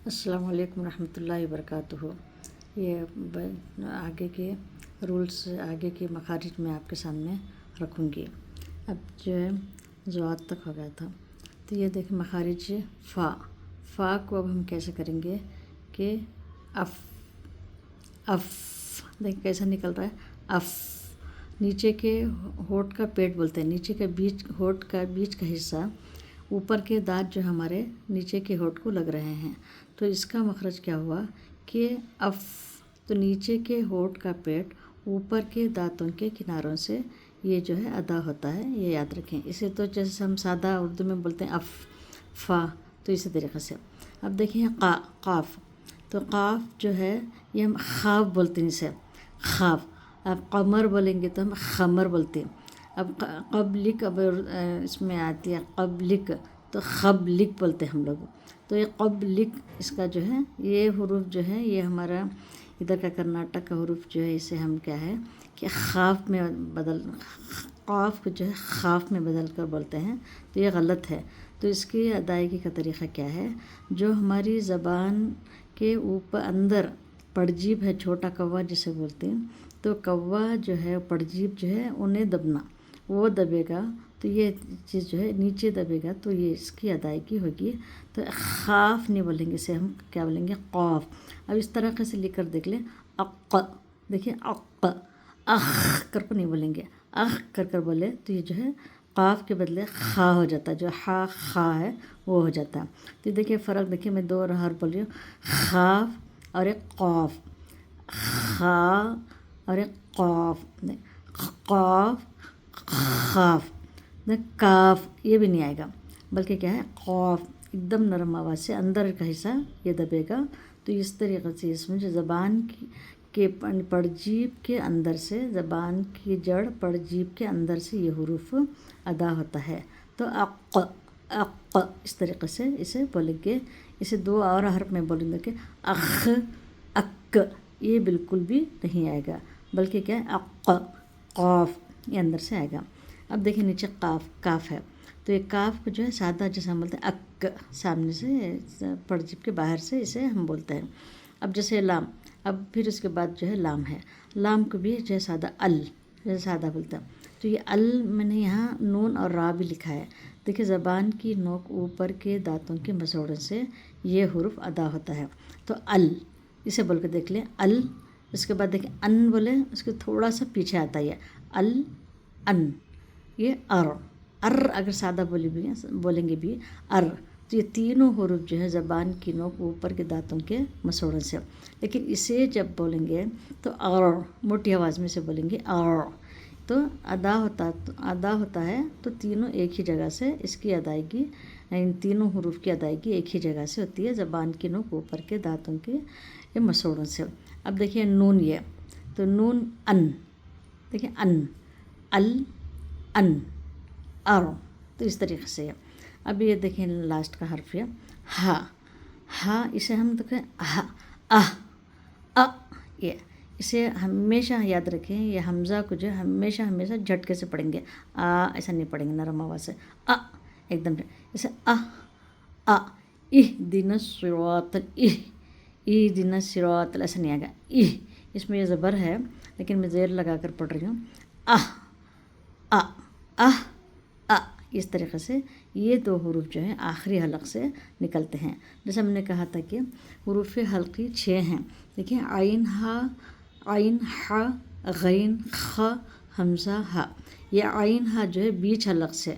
अस्सलाम वालेकुम रहमतुल्लाहि वबरकातुहू। ये आगे के रूल्स, आगे के मखारिज में आपके सामने रखूँगी। अब जो है ज़वात तक हो गया था, तो ये देखिए मखारिज फ़ा को अब हम कैसे करेंगे कि अफ़ देखिए कैसा निकल रहा है। अफ़ नीचे के होठ का पेट बोलते हैं, नीचे का बीच होठ का बीच का हिस्सा, ऊपर के दांत जो हमारे नीचे के होठ को लग रहे हैं, तो इसका मखरज क्या हुआ कि अफ़। तो नीचे के होठ का पेट ऊपर के दांतों के किनारों से ये जो है अदा होता है, ये याद रखें। इसे तो जैसे हम सादा उर्दू में बोलते हैं अफ़ फ़ा, तो इसी तरीक़े से। अब देखिए क़ाफ़, तो क़ाफ़ जो है ये हम ख़ाफ़ बोलते हैं, इसे ख़ाफ़। अब क़मर बोलेंगे तो हम ख़मर बोलते हैं। अब क़ब्लिक, अब इसमें आती है क़ब्लिक, तो ख़ब्लिक बोलते हैं हम लोग। तो ये क़ब्लिक, इसका जो है ये हुरूफ जो है, ये हमारा इधर का कर्नाटक का हुरूफ जो है, इसे हम क्या है कि ख़ाफ़ में बदल, क़ाफ़ को जो है ख़ाफ़ में बदल कर बोलते हैं, तो ये गलत है। तो इसकी अदायगी का तरीक़ा क्या है, जो हमारी ज़बान के ऊपर अंदर पड़जीब है, छोटा कौवा जिसे बोलते हैं, तो कौवा जो है पड़जीब जो है उन्हें दबना, वो दबेगा तो ये चीज़ जो है नीचे दबेगा, तो ये इसकी अदायगी होगी। तो ख़ाफ़ नहीं बोलेंगे, इसे हम क्या बोलेंगे क़ाफ़। अब इस तरह से लिख कर देख लें, अक़, देखिए अक़, अख़ कर को नहीं बोलेंगे, अख़ कर बोले तो ये जो है क़ाफ़ के बदले खा हो जाता है, जो खा है वो हो जाता है। तो देखिए फ़र्क देखिए, मैं दो हर्फ बोल रही हूँ, ख़ाफ़ और एक क़ाफ़, खा और एक क़ाफ़, क़ाफ़ ख़ाफ़, काफ़ ये भी नहीं आएगा, बल्कि क्या है क़ाफ़, एकदम नरम आवाज़ से अंदर का हिस्सा ये दबेगा। तो इस तरीक़े से इसमें जो ज़बान के पड़जीब के अंदर से, ज़बान की जड़ पड़जीब के अंदर से ये हुरूफ अदा होता है। तो अक़ इस तरीक़े से इसे बोलेंगे। इसे दो और हर्फ में बोलेंगे कि अख़, अक्, ये बिल्कुल भी नहीं आएगा, बल्कि क्या है अक़, क़ाफ़, ये अंदर से आएगा। अब देखिए नीचे काफ़ है, तो ये काफ़ को जो है सादा जैसे हम बोलते हैं अक्, सामने से पड़जिब के बाहर से इसे हम बोलते हैं। अब जैसे लाम, अब फिर उसके बाद जो है लाम है, लाम को भी जो है सादा अल, जैसे सादा बोलते हैं। तो ये अल मैंने यहाँ नून और रा भी लिखा है। देखिए ज़बान की नोक ऊपर के दांतों के मसोड़े से ये हुरूफ अदा होता है, तो अल, इसे बोल के देख लें अल। इसके बाद देखिए अन बोले, उसके थोड़ा सा पीछे आता है अल, अन, ये अर अगर सादा बोलेंगे भी अर। तो ये तीनों हुरूफ जो है ज़बान की नोक ऊपर के दांतों के मसोड़ों से, लेकिन इसे जब बोलेंगे तो और मोटी आवाज़ में से बोलेंगे और, तो अदा होता है। तो तीनों एक ही जगह से इसकी अदायगी, इन तीनों हुरूफ की अदायगी एक ही जगह से होती है, ज़बान की नोक ऊपर के दांतों के ये मसोड़ों से। अब देखिए नून, ये तो नून अन, देखिए अन, अल, अन, और, तो इस तरीक़े से। अब ये देखिए लास्ट का हर्फ है हा, इसे हम देखें ये, इसे हमेशा याद रखें, ये हमज़ा को जो हमेशा झटके से पढ़ेंगे, ऐसा नहीं पढ़ेंगे नरम आवाज़ से, एकदम इसे इह दिन सिरातल, इह दिन सिरातल, ऐसा नहीं आएगा इह, इसमें ये ज़बर है लेकिन मैं ज़ेर लगा कर पढ़ रही हूँ, इस तरीक़े से ये दो हुरूफ जो हैं आखिरी हलक़ से निकलते हैं। जैसे हमने कहा था कि हुरूफ हल्क़ी 6 हैं। देखिए आइन हा, गैन, ख, हमज़ा, हा। ये आइन हा जो है बीच हलक़ से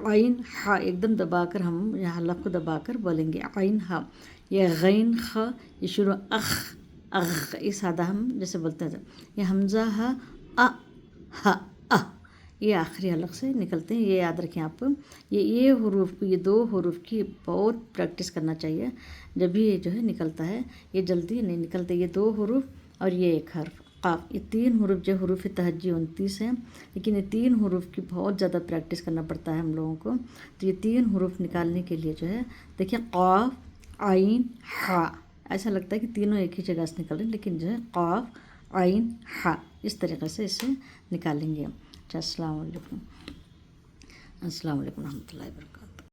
आइन हा एकदम दबाकर हम यहाँ हलक़ को दबाकर बोलेंगे आइन हा। ये गैन, ख, ये शुरू अग़, ये सादा हम जैसे बोलते हैं, ये हमज़ा हा, हा, ये आखिरी हलक़ से निकलते हैं, ये याद रखें आप। ये हुरूफ को, ये दो हुरूफ की बहुत प्रैक्टिस करना चाहिए, जब भी ये जो है निकलता है, ये जल्दी नहीं निकलते। ये दो हुरूफ और ये एक हर्फ क़ाफ़, ये तीन हुरूफ जो हुरूफ तहज्जी 29 हैं, लेकिन ये तीन हुरूफ की बहुत ज़्यादा प्रैक्टिस करना पड़ता है हम लोगों को। तो ये तीन हुरूफ निकालने के लिए जो है देखिए क़ाफ़, आइन, हा, ऐसा लगता है कि तीनों एक ही जगह से निकल रहे हैं, लेकिन जो है क़ाफ़, आइन, हा, इस तरीक़े से इसे निकालेंगे। अस्सलाम वालेकुम रहमतुल्लाहि व बरकातहू।